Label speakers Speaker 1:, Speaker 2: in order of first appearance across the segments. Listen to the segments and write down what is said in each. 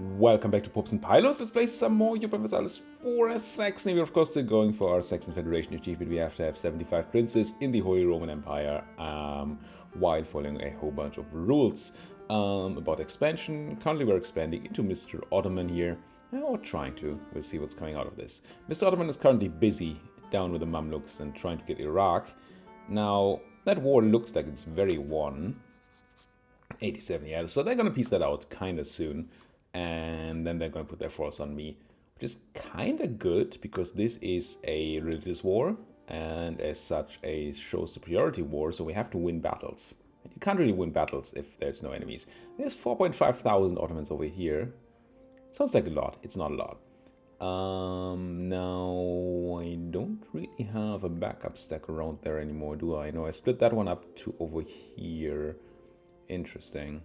Speaker 1: Welcome back to Popes and Pylos. Let's play some more Europa Universalis IV as Saxony. We're of course still going for our Saxon Federation achievement. We have to have 75 princes in the Holy Roman Empire while following a whole bunch of rules about expansion. Currently we're expanding into Mr. Ottoman here, or trying to. We'll see what's coming out of this. Mr. Ottoman is currently busy down with the Mamluks and trying to get Iraq. Now, that war looks like it's very won. 87, yeah, so they're going to piece that out kind of soon. And then they're going to put their force on me, which is kind of good because this is a religious war and as such a show superiority war, so we have to win battles. And you can't really win battles if there's no enemies. There's 4,500 Ottomans over here. Sounds like a lot. It's not a lot. Now, I don't really have a backup stack around there anymore, do I? No, I split that one up to over here. Interesting.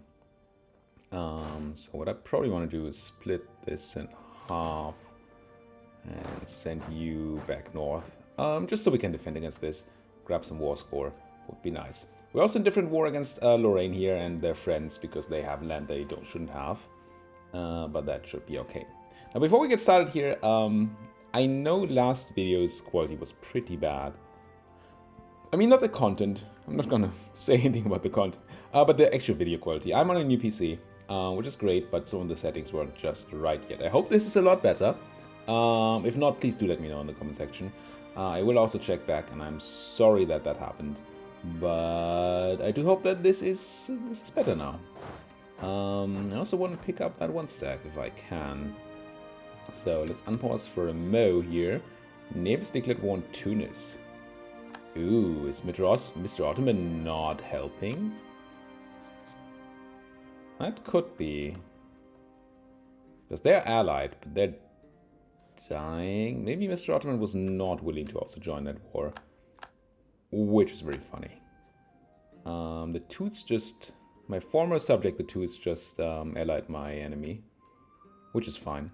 Speaker 1: So what I probably want to do is split this in half and send you back north, just so we can defend against this. Grab some war score would be nice. We're also in different war against Lorraine here and their friends because they have land they shouldn't have, but that should be okay. Now before we get started here, I know last video's quality was pretty bad. I mean, not the content. I'm not gonna say anything about the content, but the actual video quality. I'm on a new PC. Which is great, but some of the settings weren't just right yet. I hope this is a lot better. If not, please do let me know in the comment section. I will also check back, and I'm sorry that happened. But I do hope that this is better now. I also want to pick up that one stack if I can. So let's unpause for a mo here. Neighbors declared war on Tunis. Ooh, is Mr. Ottoman not helping? That could be. Because they're allied, but they're dying. Maybe Mr. Ottoman was not willing to also join that war. Which is very funny. The Toots just... My former subject, the Toots, just allied my enemy. Which is fine.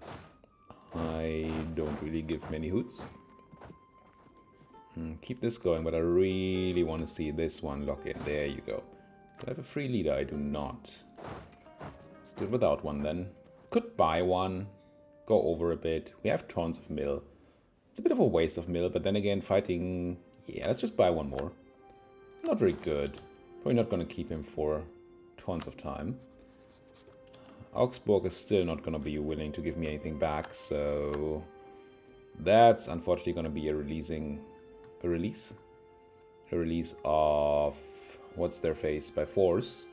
Speaker 1: I don't really give many hoots. Keep this going, but I really want to see this one lock in. There you go. Do I have a free leader? I do not. Do it without one then. Could buy one, go over a bit. We have tons of mill. It's a bit of a waste of mill, but then again, fighting... Yeah, let's just buy one more. Not very good. Probably not going to keep him for tons of time. Augsburg is still not going to be willing to give me anything back, so... That's unfortunately going to be a release of... What's their face? By force.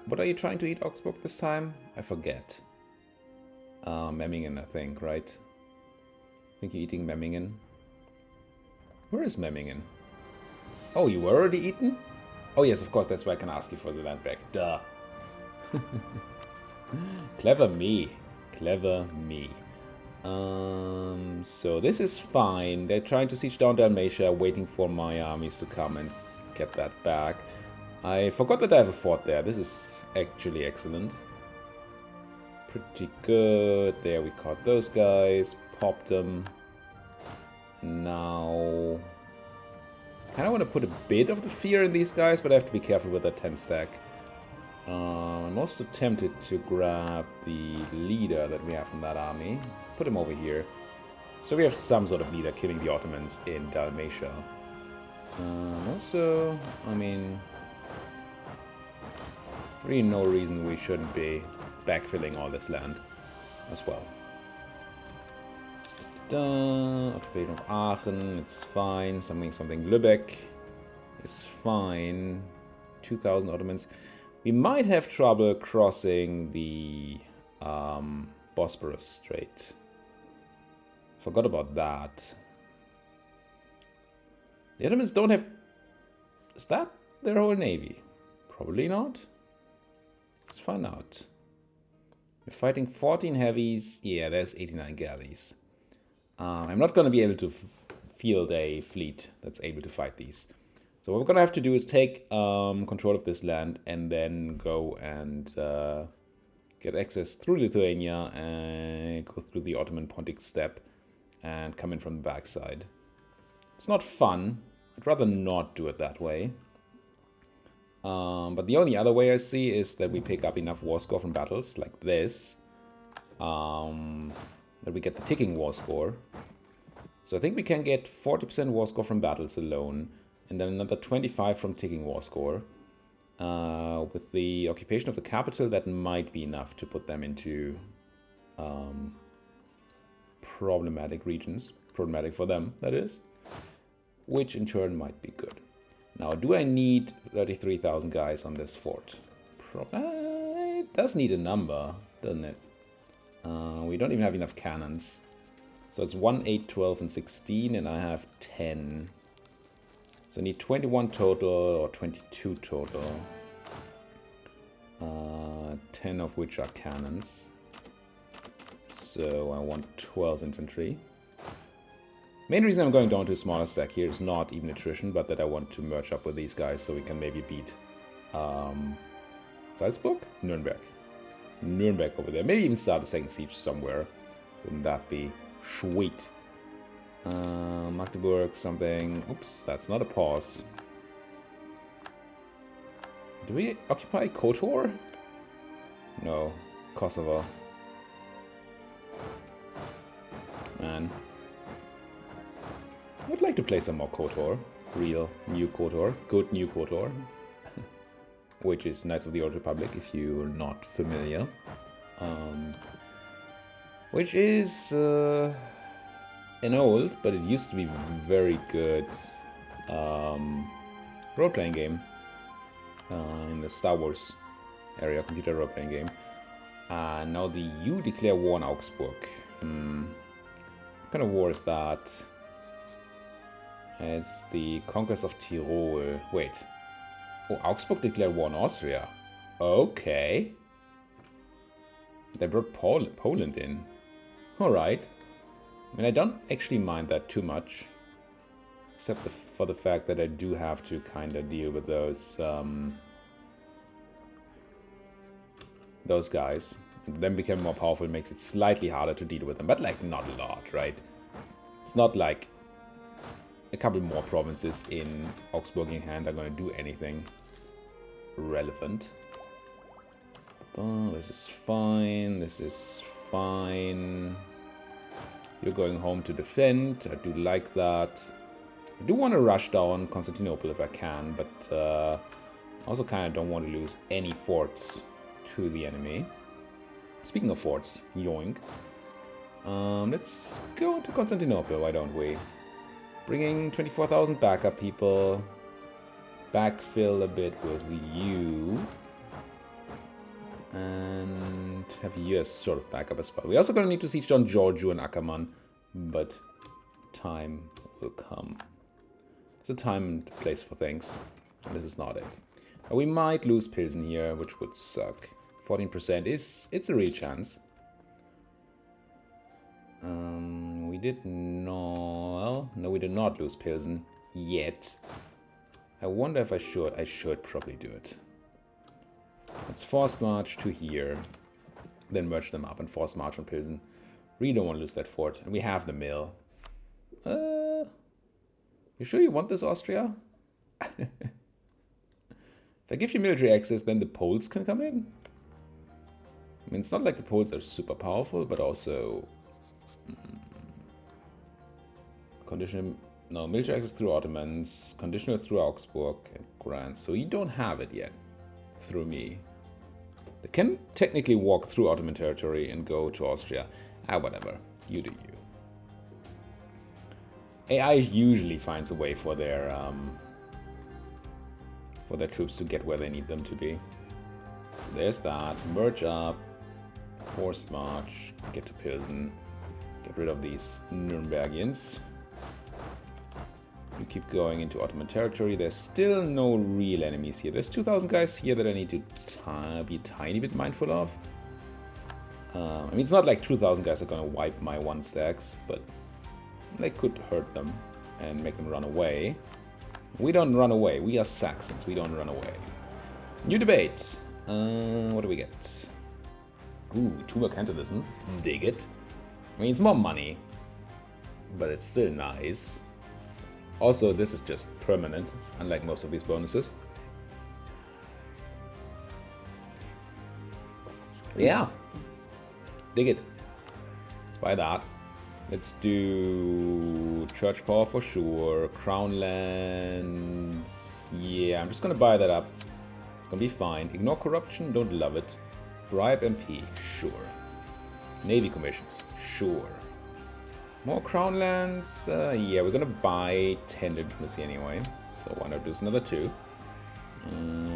Speaker 1: What are you trying to eat, Augsburg, this time? I forget. Memmingen, I think, right? I think you're eating Memmingen. Where is Memmingen? Oh, you were already eaten? Oh yes, of course, that's why I can ask you for the land back. Duh. Clever me. Clever me. So this is fine. They're trying to siege down Dalmatia, waiting for my armies to come and get that back. I forgot that I have a fort there. This is actually excellent. Pretty good. There, we caught those guys. Popped them. Now... I kind of want to put a bit of the fear in these guys, but I have to be careful with that 10 stack. I'm also tempted to grab the leader that we have from that army. Put him over here. So we have some sort of leader killing the Ottomans in Dalmatia. Also, I mean... Really no reason we shouldn't be backfilling all this land as well. Occupation of Aachen, it's fine. Something Lübeck is fine. 2,000 Ottomans. We might have trouble crossing the Bosporus Strait. Forgot about that. The Ottomans don't have... Is that their whole navy? Probably not. Let's find out. We're fighting 14 heavies. Yeah, there's 89 galleys. I'm not going to be able to field a fleet that's able to fight these. So what we're going to have to do is take control of this land and then go and get access through Lithuania and go through the Ottoman Pontic Steppe and come in from the backside. It's not fun. I'd rather not do it that way. But the only other way I see is that we pick up enough war score from battles like this that we get the ticking war score. So I think we can get 40% war score from battles alone, and then another 25 from ticking war score. With the occupation of the capital, that might be enough to put them into problematic regions. Problematic for them, that is. Which in turn might be good. Now, do I need 33,000 guys on this fort? It does need a number, doesn't it? We don't even have enough cannons. So it's 1, 8, 12, and 16, and I have 10. So I need 21 total, or 22 total. 10 of which are cannons. So I want 12 infantry. Main reason I'm going down to a smaller stack here is not even attrition, but that I want to merge up with these guys so we can maybe beat Salzburg? Nuremberg. Nuremberg over there. Maybe even start a second siege somewhere. Wouldn't that be sweet? Magdeburg, something. Oops, that's not a pause. Do we occupy Kotor? No. Kosovo. Man. I would like to play some more KOTOR. Real new KOTOR. Good new KOTOR. Which is Knights of the Old Republic, if you're not familiar. Which is an old, but it used to be very good role-playing game. In the Star Wars area, computer role-playing game. Now the EU declare war on Augsburg. What kind of war is that? It's the conquest of Tyrol. Wait. Oh, Augsburg declared war on Austria. Okay. They brought Poland in. Alright. I mean, I don't actually mind that too much. Except for the fact that I do have to kind of deal with those guys. And them becoming more powerful makes it slightly harder to deal with them. But, like, not a lot, right? It's not like a couple more provinces in Augsburgian hand are going to do anything relevant. Oh, this is fine. This is fine. You're going home to defend. I do like that. I do want to rush down Constantinople if I can, but also kind of don't want to lose any forts to the enemy. Speaking of forts, yoink. Let's go to Constantinople, why don't we? Bringing 24,000 backup people. Backfill a bit with you. And have you as sort of backup as well. We're also going to need to siege down Giorgio and Ackermann, but time will come. There's a time and place for things. And this is not it. We might lose Pilsen here, which would suck. 14% it's a real chance. We did not... Well, no, we did not lose Pilsen yet. I wonder if I should. I should probably do it. Let's force march to here. Then merge them up and force march on Pilsen. Really don't want to lose that fort. And we have the mill. You sure you want this, Austria? If I give you military access, then the Poles can come in? I mean, it's not like the Poles are super powerful, but also... Conditional... No, military access through Ottomans, conditional through Augsburg, and grants. So you don't have it yet through me. They can technically walk through Ottoman territory and go to Austria. Whatever. You do you. AI usually finds a way for their troops to get where they need them to be. So there's that. Merge up. Forced march. Get to Pilsen. Get rid of these Nurembergians. You keep going into Ottoman territory. There's still no real enemies here. There's 2,000 guys here that I need to be a tiny bit mindful of. I mean, it's not like 2,000 guys are going to wipe my one stacks, but they could hurt them and make them run away. We don't run away. We are Saxons. We don't run away. New debate. What do we get? Ooh, 2 mercantilism. Dig it. I mean, it's more money, but it's still nice. Also, this is just permanent, unlike most of these bonuses. Yeah. Dig it. Let's buy that. Let's do church power for sure. Crown lands. Yeah, I'm just gonna buy that up. It's gonna be fine. Ignore corruption, don't love it. Bribe MP, sure. Navy commissions, sure. More crown lands. Yeah, we're gonna buy 10 legitimacy anyway. So why not do another 2?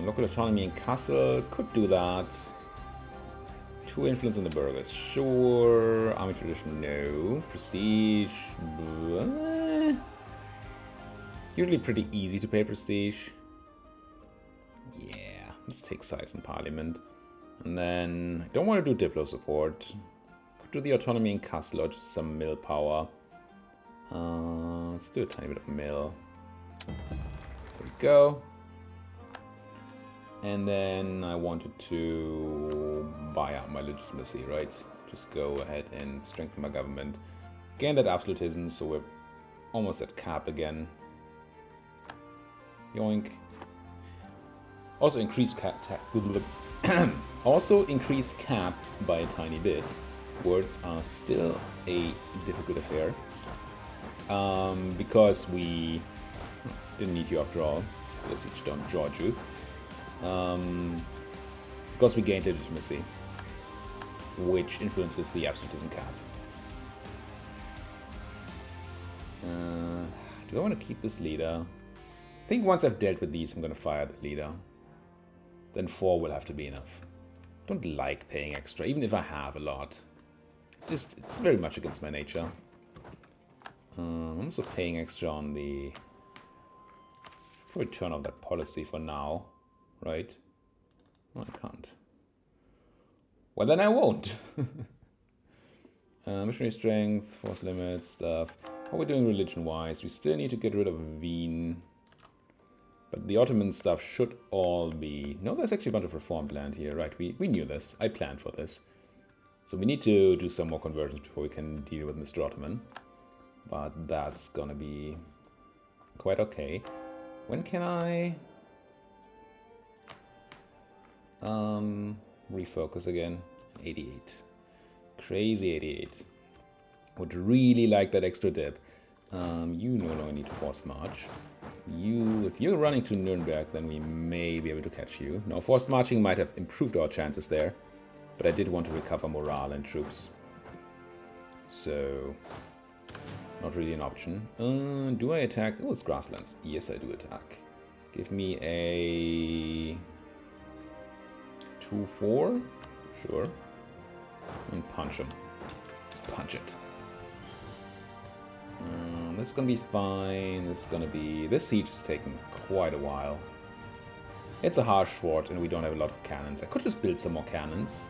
Speaker 1: Local autonomy in Kassel, could do that. 2 influence on the burghers, sure. Army tradition, no. Prestige, usually pretty easy to pay prestige. Yeah, let's take size in parliament. And then, I don't want to do Diplo support. Could do the autonomy in Kassel or just some mill power. Let's do a tiny bit of mill. There we go. And then I wanted to buy out my legitimacy, right? Just go ahead and strengthen my government. Gain that absolutism, so we're almost at cap again. Yoink. Also increase cap. Also increase cap by a tiny bit. Words are still a difficult affair. Because we didn't need you after all. Still siege down Georgia. Because we gained legitimacy, which influences the absolutism cap. Do I want to keep this leader? I think once I've dealt with these, I'm going to fire the leader. Then 4 will have to be enough. Don't like paying extra, even if I have a lot. Just, it's very much against my nature. I'm also paying extra on the... Probably turn off that policy for now. Right? Oh, I can't. Well, then I won't. Missionary strength, force limits, stuff. How are we doing religion-wise? We still need to get rid of Wien. But the Ottoman stuff should all be... No, there's actually a bunch of reform planned here. Right, we knew this. I planned for this. So we need to do some more conversions before we can deal with Mr. Ottoman. But that's gonna be quite okay. When can I... refocus again. 88. Crazy 88. Would really like that extra dip. You no longer need to force march. If you're running to Nuremberg, then we may be able to catch you. Now, forced marching might have improved our chances there, but I did want to recover morale and troops. So, not really an option. Do I attack? Oh, it's grasslands. Yes, I do attack. Give me a... 2-4? Sure. And punch him. Punch it. This is gonna be fine. This is gonna be... This siege is taking quite a while. It's a harsh fort and we don't have a lot of cannons. I could just build some more cannons.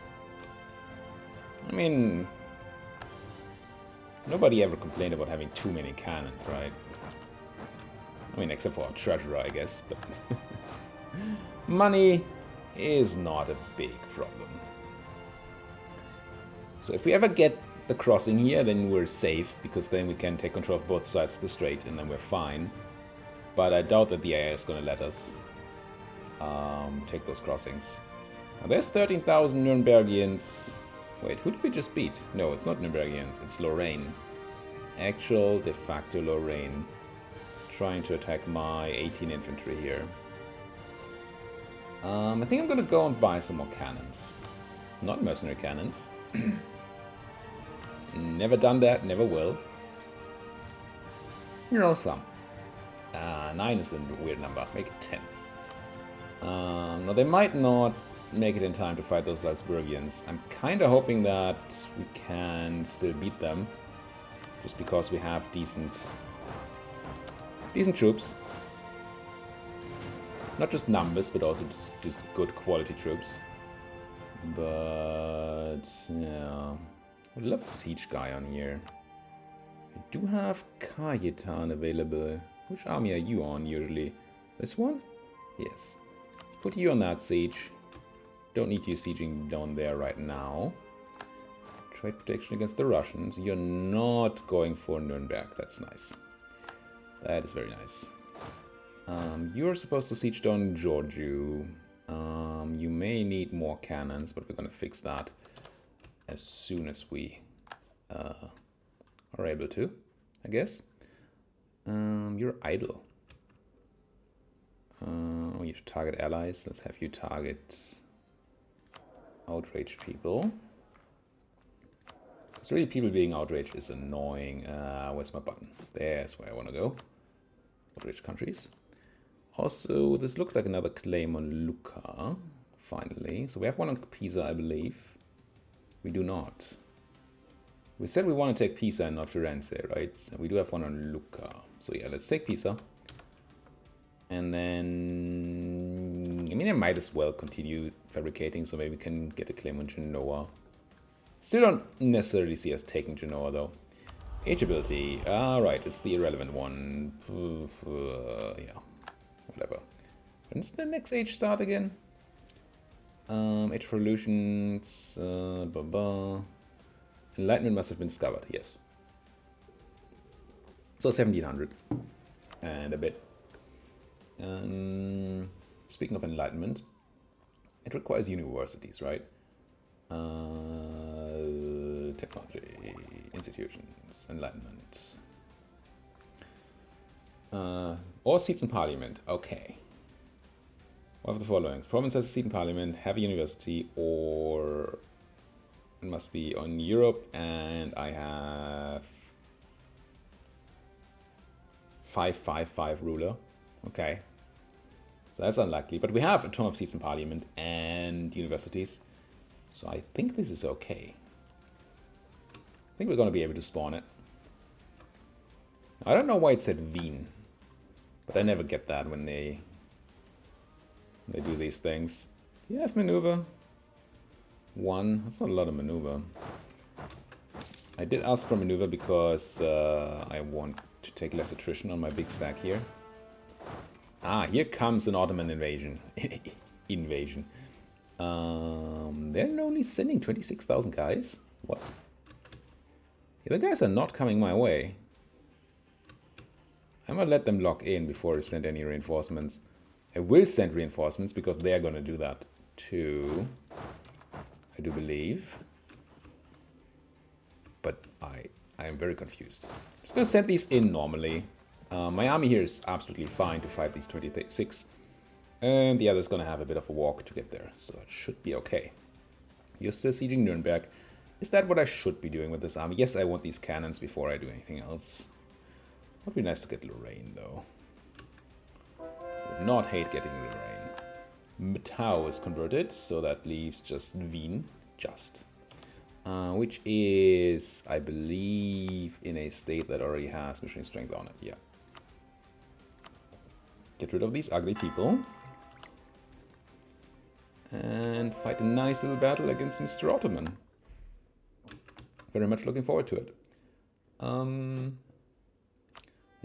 Speaker 1: I mean... Nobody ever complained about having too many cannons, right? I mean, except for our treasurer, I guess, but... Money is not a big problem. So if we ever get the crossing here, then we're safe, because then we can take control of both sides of the strait, and then we're fine. But I doubt that the AI is going to let us take those crossings. Now there's 13,000 Nurembergians. Wait, who did we just beat? No, it's not Nurembergians, it's Lorraine. Actual de facto Lorraine. Trying to attack my 18 infantry here. I think I'm gonna go and buy some more cannons. Not mercenary cannons. Never done that, never will. You know, some. 9 is a weird number, make it 10. Now they might not make it in time to fight those Salzburgians. I'm kinda hoping that we can still beat them. Just because we have decent troops. Not just numbers, but also just good quality troops. But, yeah. I'd love a siege guy on here. I do have Cayetan available. Which army are you on, usually? This one? Yes. Let's put you on that siege. Don't need you sieging down there right now. Trade protection against the Russians. You're not going for Nuremberg. That's nice. That is very nice. You're supposed to siege down Georgiou. You may need more cannons, but we're gonna fix that. as soon as we are able to, I guess. You're idle. You have to target allies. Let's have you target outraged people. It's really people being outraged is annoying. Where's my button? There's where I want to go. Outraged countries. Also, this looks like another claim on Lucca, finally. So we have one on Pisa, I believe. We do not. We said we want to take Pisa and not Firenze, right? And we do have one on Lucca. So yeah, let's take Pisa. And then... I mean, I might as well continue fabricating, so maybe we can get a claim on Genoa. Still don't necessarily see us taking Genoa, though. Age ability. Right, it's the irrelevant one. Yeah, whatever. When does the next age start again? Age of Revolutions. Enlightenment must have been discovered, yes. So 1700 and a bit. Speaking of Enlightenment, it requires universities, right? Technology, institutions, Enlightenment. Or seats in Parliament, okay. One of the following. Province has a seat in Parliament, have a university, or it must be on Europe, and I have 555 ruler. Okay. So that's unlikely, but we have a ton of seats in Parliament and universities. So I think this is okay. I think we're going to be able to spawn it. I don't know why it said Wien, but I never get that when they do these things. Do you have maneuver? 1. That's not a lot of maneuver. I did ask for maneuver because I want to take less attrition on my big stack here. Ah, here comes an Ottoman invasion. Invasion. They're only sending 26,000 guys? What? Yeah, the guys are not coming my way. I'm gonna let them lock in before I send any reinforcements. I will send reinforcements because they're gonna do that too. I do believe. But I am very confused. I'm just gonna send these in normally. My army here is absolutely fine to fight these 26. And the other's gonna have a bit of a walk to get there, so it should be okay. You're still sieging Nuremberg. Is that what I should be doing with this army? Yes, I want these cannons before I do anything else. Would be nice to get Lorraine, though. Would not hate getting Lorraine. Matau is converted, so that leaves just Wien, which is, I believe, in a state that already has mission strength on it. Yeah. Get rid of these ugly people. And fight a nice little battle against Mr. Ottoman. Very much looking forward to it. I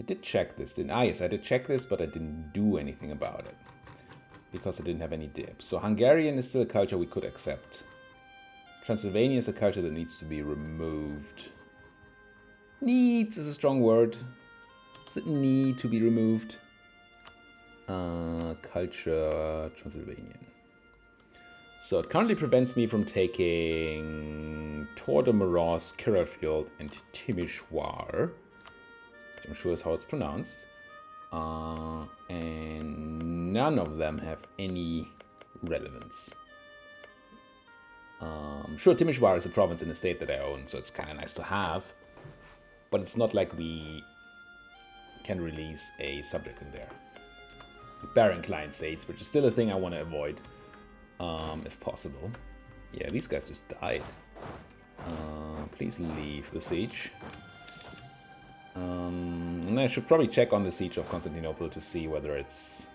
Speaker 1: did check this, didn't I? Yes, I did check this, but I didn't do anything about it. Because I didn't have any dips. So Hungarian is still a culture we could accept. Transylvania is a culture that needs to be removed. Needs is a strong word. Does it need to be removed? Culture Transylvanian. So it currently prevents me from taking Tordemoros, Kiralfjord, and Timișoara, which I'm sure is how it's pronounced. And none of them have any relevance. Sure, Timișoara is a province in a state that I own, so it's kind of nice to have. But it's not like we can release a subject in there. Barren client states, which is still a thing I want to avoid. If possible. Yeah, these guys just died. Please leave the siege. And I should probably check on the siege of Constantinople to see whether it's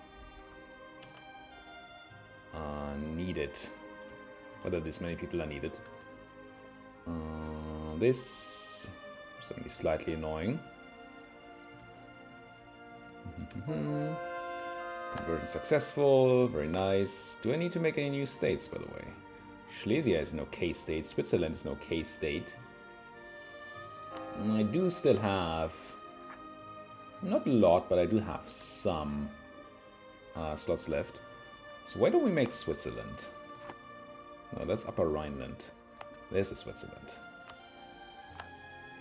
Speaker 1: needed. Whether this many people are needed. This is only slightly annoying. Conversion successful, very nice. Do I need to make any new states, by the way? Silesia is an okay state, Switzerland is an okay state. And I do still have, not a lot, but I do have some slots left. So why don't we make Switzerland? No, that's Upper Rhineland. This is Switzerland.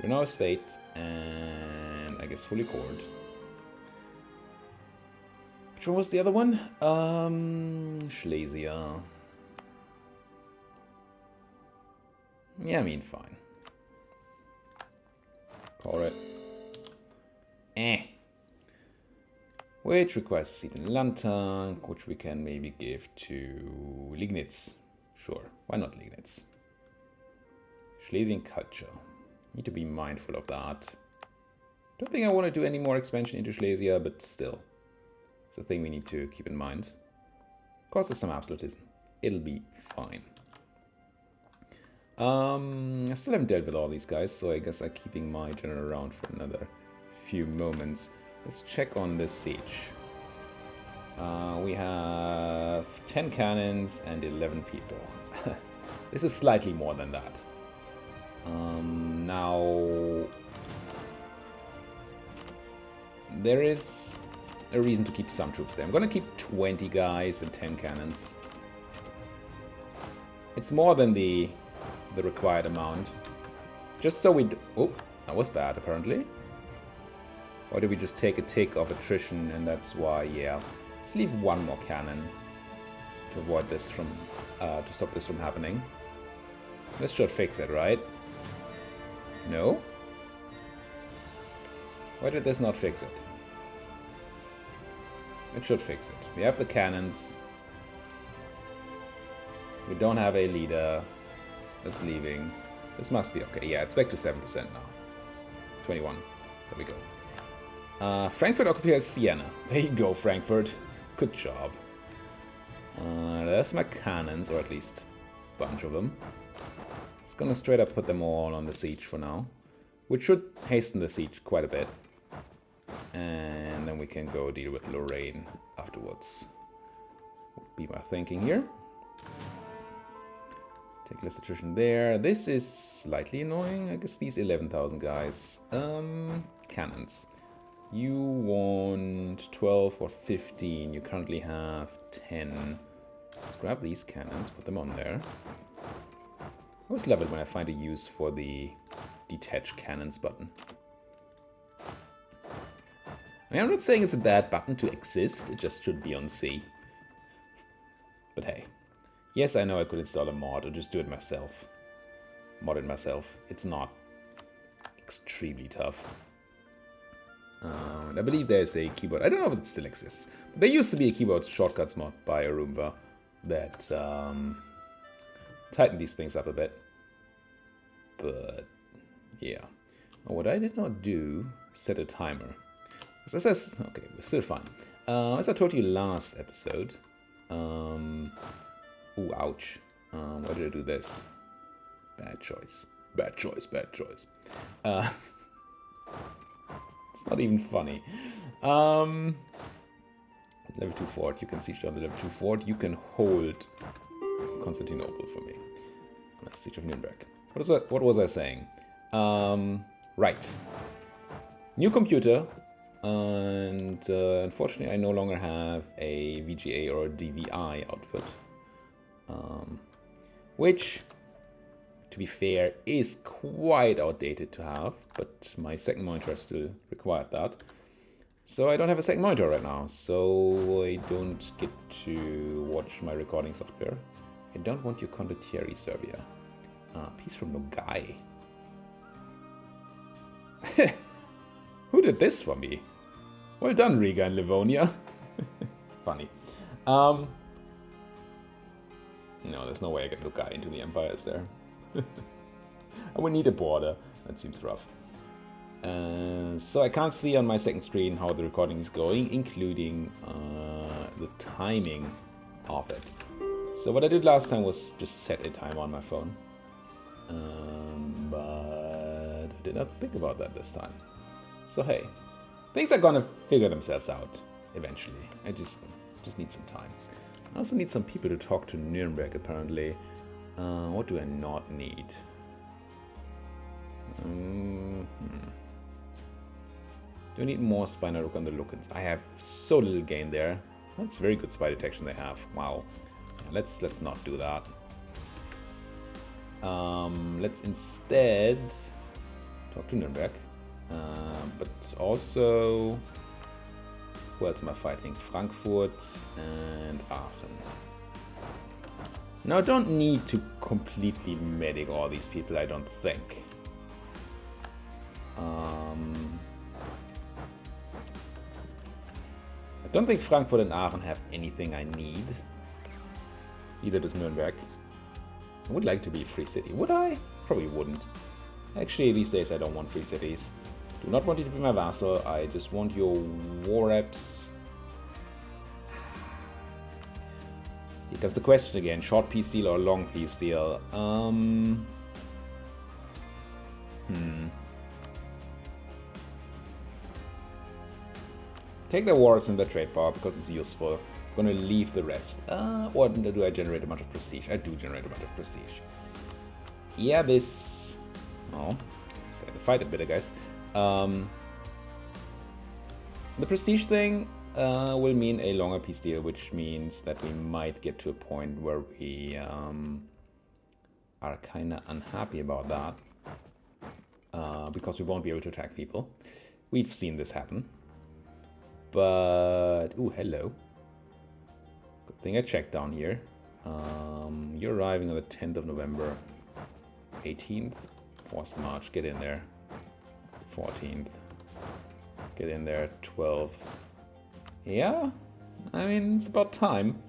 Speaker 1: You're now a state, and I guess fully cored. Which one was the other one? Schlesien. Yeah, I mean, fine. Call it. Which requires a seat in Landtag, which we can maybe give to Liegnitz. Sure, why not Liegnitz? Schlesien culture. Need to be mindful of that. Don't think I want to do any more expansion into Schlesien, but still. It's a thing we need to keep in mind. Causes some absolutism. It'll be fine. I still haven't dealt with all these guys, so I guess I'm keeping my general around for another few moments. Let's check on this siege. We have 10 cannons and 11 people. This is slightly more than that. Now, there is a reason to keep some troops there. I'm gonna keep 20 guys and 10 cannons. It's more than the required amount. Just so we... Oh, that was bad, apparently. Or did we just take a tick of attrition and that's why, yeah. Let's leave one more cannon to avoid this from... to stop this from happening. This should fix it, right? No? Why did this not fix it? It should fix it. We have the cannons. We don't have a leader that's leaving. This must be okay. Yeah, it's back to 7% now. 21. There we go. Frankfurt occupied Siena. There you go, Frankfurt. Good job. There's my cannons, or at least a bunch of them. Just gonna straight up put them all on the siege for now, which should hasten the siege quite a bit. And then we can go deal with Lorraine afterwards. Would be my thinking here. Take less attrition there. This is slightly annoying. I guess these 11,000 guys. Cannons. You want 12 or 15. You currently have 10. Let's grab these cannons, put them on there. I always love it when I find a use for the detach cannons button. I mean, I'm not saying it's a bad button to exist, it just should be on C. But hey. Yes, I know I could install a mod or just do it myself. Mod it myself. It's not extremely tough. I believe there's a keyboard. I don't know if it still exists. But there used to be a keyboard shortcuts mod by Roomba that tightened these things up a bit. But yeah. What I did not do, set a timer. As I said, okay, we're still fine. As I told you last episode, ooh, ouch. Why did I do this? Bad choice. Bad choice, bad choice. It's not even funny. Level 2 fort. You can siege down the level 2 fort. You can hold Constantinople for me. Let's siege of Nuremberg. What was I saying? Right. New computer. And unfortunately, I no longer have a VGA or a DVI output. Which, to be fair, is quite outdated to have, but my second monitor still required that. So I don't have a second monitor right now, so I don't get to watch my recording software. I don't want your condottieri, Serbia. Peace from Nogai. Who did this for me? Well done, Riga and Livonia. Funny. No, there's no way I get Nogai into the Empire, is there? I would need a border. That seems rough. So I can't see on my second screen how the recording is going, including the timing of it. So what I did last time was just set a timer on my phone. But I did not think about that this time. So hey, things are gonna figure themselves out eventually. I just need some time. I also need some people to talk to Nuremberg, apparently. What do I not need? Do I need more spy network on the Lucans? I have so little gain there. That's very good spy detection they have. Wow. Let's not do that. Let's instead talk to Nuremberg. But also, who else am I fighting? Frankfurt and Aachen. Now, I don't need to completely medic all these people, I don't think. I don't think Frankfurt and Aachen have anything I need. Neither does Nuremberg. I would like to be a free city. Would I? Probably wouldn't. Actually, these days I don't want free cities. Do not want you to be my vassal. I just want your war reps. Here comes the question again. Short peace deal or long peace deal? Take the war reps and the trade power because it's useful. I'm gonna leave the rest. Or do I generate a bunch of prestige? I do generate a bunch of prestige. Yeah, this... Oh, just had to fight a bit, I guess. The prestige thing will mean a longer peace deal, which means that we might get to a point where we are kind of unhappy about that. Because we won't be able to attack people. We've seen this happen. But... Ooh, hello. Good thing I checked down here. You're arriving on the 10th of November. 18th. Forced march. Get in there. 14th. Get in there. 12th. Yeah? I mean, it's about time.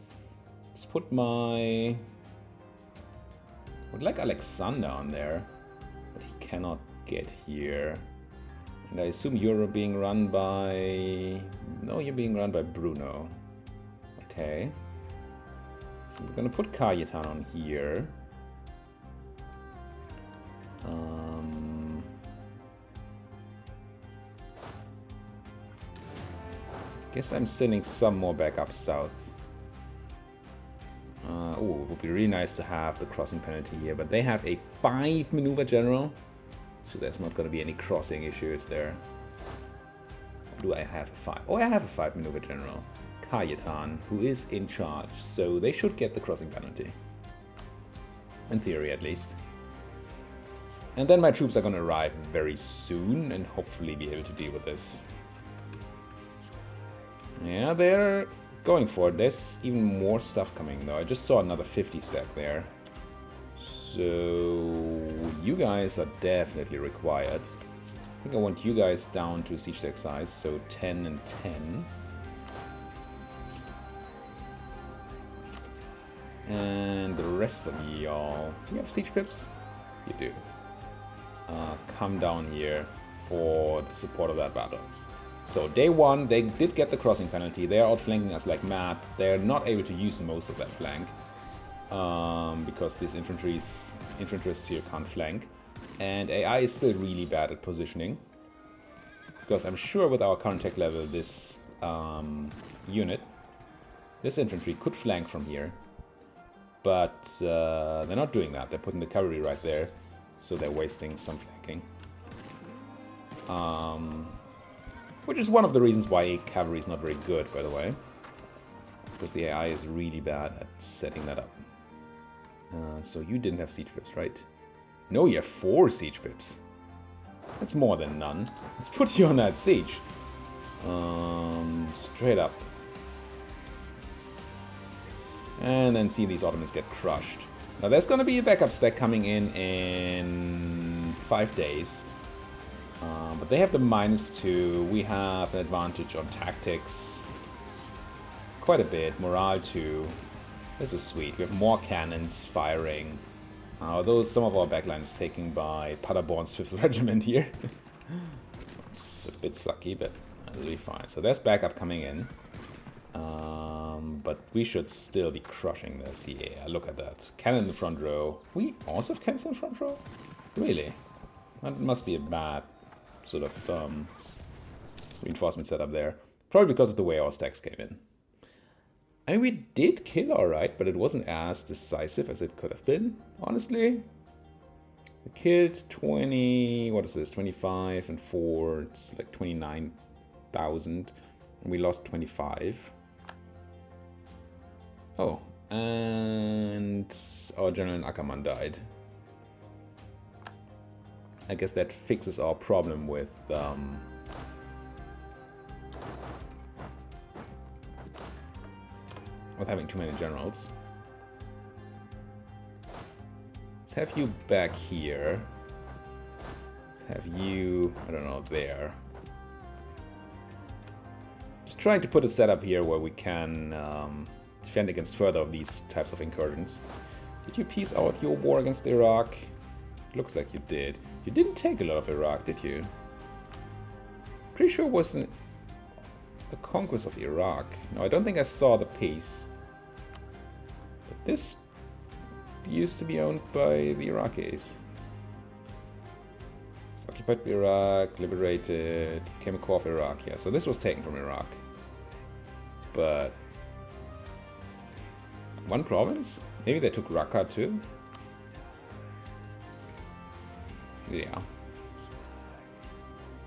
Speaker 1: Let's put my... I would like Alexander on there. But he cannot get here. And I assume you're being run by... No, you're being run by Bruno. Okay. So we're gonna put Cayetan on here. Guess I'm sending some more back up south. Oh, it would be really nice to have the crossing penalty here, but they have a 5 maneuver general. So there's not going to be any crossing issues there. Do I have a 5? Oh, I have a 5 maneuver general. Cayetan, who is in charge. So they should get the crossing penalty. In theory, at least. And then my troops are going to arrive very soon and hopefully be able to deal with this. Yeah, they're going for it. There's even more stuff coming, though. I just saw another 50 stack there. So you guys are definitely required. I think I want you guys down to siege stack size, so 10 and 10. And the rest of y'all, do you have siege pips? You do. Come down here for the support of that battle. So day one, they did get the crossing penalty. They are outflanking us like mad. They're not able to use most of that flank. Because these infantry's here can't flank. And AI is still really bad at positioning. Because I'm sure with our current tech level, this unit, this infantry could flank from here. But they're not doing that. They're putting the cavalry right there. So they're wasting some flanking. Which is one of the reasons why cavalry is not very good, by the way. Because the AI is really bad at setting that up. So you didn't have siege pips, right? No, you have 4 siege pips. That's more than none. Let's put you on that siege. Straight up. And then see these Ottomans get crushed. Now there's going to be a backup stack coming in 5 days. But they have the -2. We have an advantage on tactics. Quite a bit. Morale 2. This is sweet. We have more cannons firing. Although some of our backline is taken by Paderborn's 5th Regiment here. It's a bit sucky, but really fine. So there's backup coming in. But we should still be crushing this. Yeah, look at that. Cannon in the front row. We also have cannons in the front row? Really? That must be a bad sort of reinforcement setup there. Probably because of the way our stacks came in. I mean, we did kill alright, but it wasn't as decisive as it could have been, honestly. We killed 20, what is this, 25 and 4, it's like 29,000. And we lost 25. Oh, and our general in Ackermann died. I guess that fixes our problem with having too many generals. Let's have you back here. Let's have you, I don't know, there. Just trying to put a setup here where we can defend against further of these types of incursions. Did you piece out your war against Iraq? It looks like you did. You didn't take a lot of Iraq, did you? Pretty sure it was a conquest of Iraq. No, I don't think I saw the peace. But this used to be owned by the Iraqis. It's occupied by Iraq, liberated, became a core of Iraq. Yeah, so this was taken from Iraq. But one province? Maybe they took Raqqa too? Yeah.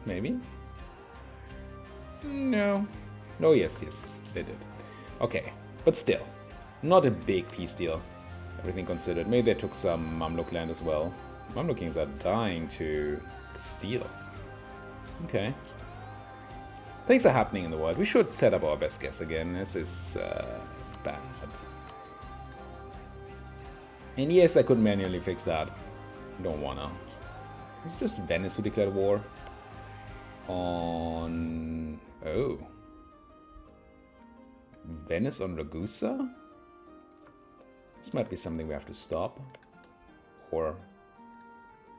Speaker 1: Maybe? No. No, yes, they did. Okay, but still, not a big peace deal, everything considered. Maybe they took some Mamluk land as well. Mamlukings are dying to steal. Okay. Things are happening in the world. We should set up our best guess again. This is bad. And yes, I could manually fix that. Don't wanna. It's just Venice who declared war on... Oh. Venice on Ragusa? This might be something we have to stop. Or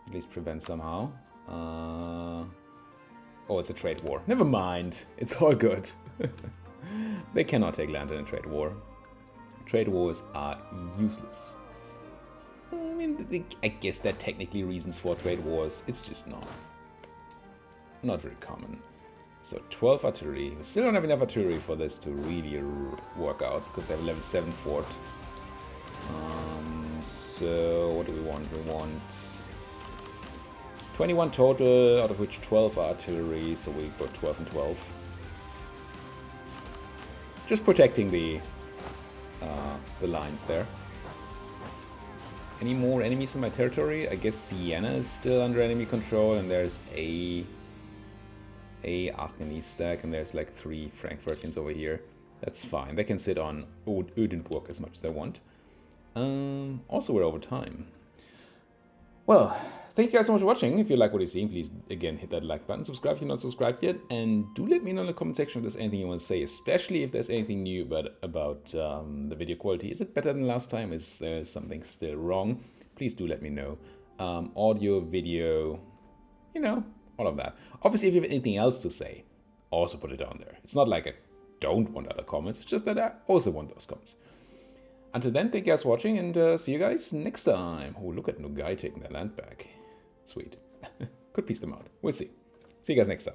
Speaker 1: at least prevent somehow. Oh, it's a trade war. Never mind. It's all good. They cannot take land in a trade war. Trade wars are useless. I mean, I guess there are technically reasons for trade wars. It's just not very common. So 12 artillery. We still don't have enough artillery for this to really work out because they have a level 7 fort. So what do we want? We want 21 total, out of which 12 are artillery. So we got 12 and 12. Just protecting the lines there. Any more enemies in my territory? I guess Siena is still under enemy control, and there's a Aachen stack, and there's like 3 Frankfurtians over here. That's fine. They can sit on Ödenburg as much as they want. Also, we're over time. Well, thank you guys so much for watching. If you like what you're seeing, please, again, hit that like button. Subscribe if you're not subscribed yet. And do let me know in the comment section if there's anything you want to say, especially if there's anything new about the video quality. Is it better than last time? Is there something still wrong? Please do let me know. Audio, video, you know, all of that. Obviously, if you have anything else to say, also put it down there. It's not like I don't want other comments. It's just that I also want those comments. Until then, thank you guys for watching, and see you guys next time. Oh, look at Nogai taking their land back. Sweet. Could piece them out. We'll see. See you guys next time.